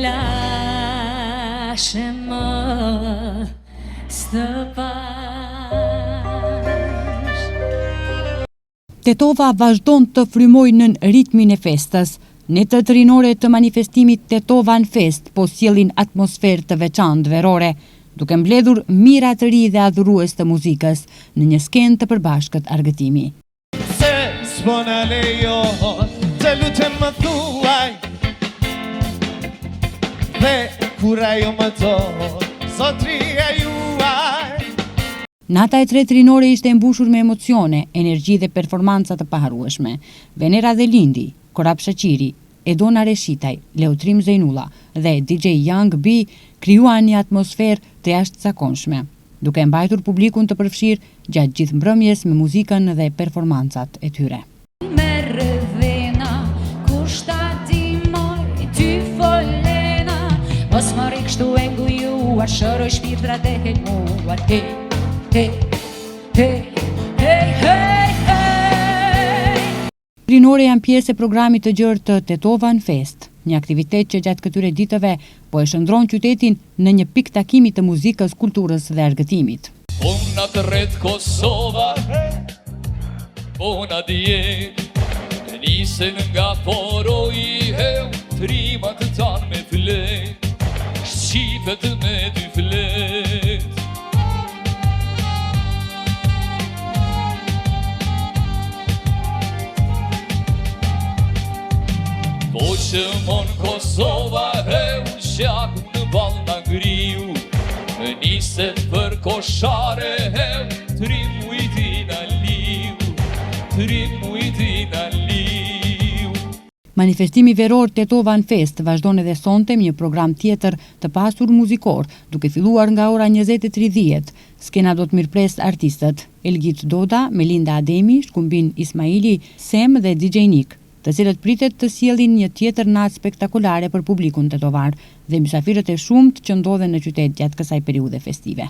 Lasce më stëpash. Tetova vazhdon të frymojë nën ritmin e festës. Netët rinore të manifestimit Tetovan Fest po sjellin atmosferë të veçantë verore, duke mbledhur mira të ri dhe adhurues të muzikës në një skenë të përbashkët argëtimi. Se s'po na lejon, të lutem më thuaj, dhe kur ajo më thot, sotria juaj. Nata e tretë rinore ishte mbushur me emocione, energji dhe performanca të paharrueshme. Venera dhe Lindi, Korap Shaqiri, Edona Reshitaj, Leutrim Zejnulla dhe DJ Young B krijuan një atmosferë të jashtëzakonshme, duke mbajtur publikun të përfshirë gjatë gjithë mbrëmjes me muzikën dhe performancat e tyre. Me rëdhena, kushta ti moj, ty folena, mos më rikështu e ngujuar, shëroj shpirtrat e helmuar, hey, hey, hey, hey, hey, hey. Rinore janë pjesë e programit të gjerë të Tetovan Fest, një aktivitet që gjatë këtyre ditëve po e shëndron qytetin në një pikë takimi të muzikës, kulturës dhe argëtimit. Una të rreth Kosova, una dje, nisen nga poroj heu, trimat të tanë me flet, shqipet me dy flet. Po që mon Kosova heu, shaku në ball nga ngriu, niset për koshare heu, tri mujtina liu, tri mujtina liu. Manifestimi veror Tetovan Fest vazhdon edhe sonte me një program tjetër të pasur muzikor, duke filluar nga ora 20:30. Skena do të mirëpres artistët Elgit Doda, Melinda Ademi, Shkumbin Ismaili, Sem dhe DJ Nick, të cilët pritet të sjellin një tjetër natë spektakolare për publikun tetovar dhe mysafirët e shumtë që ndodhen në qytet gjatë kësaj periudhe festive.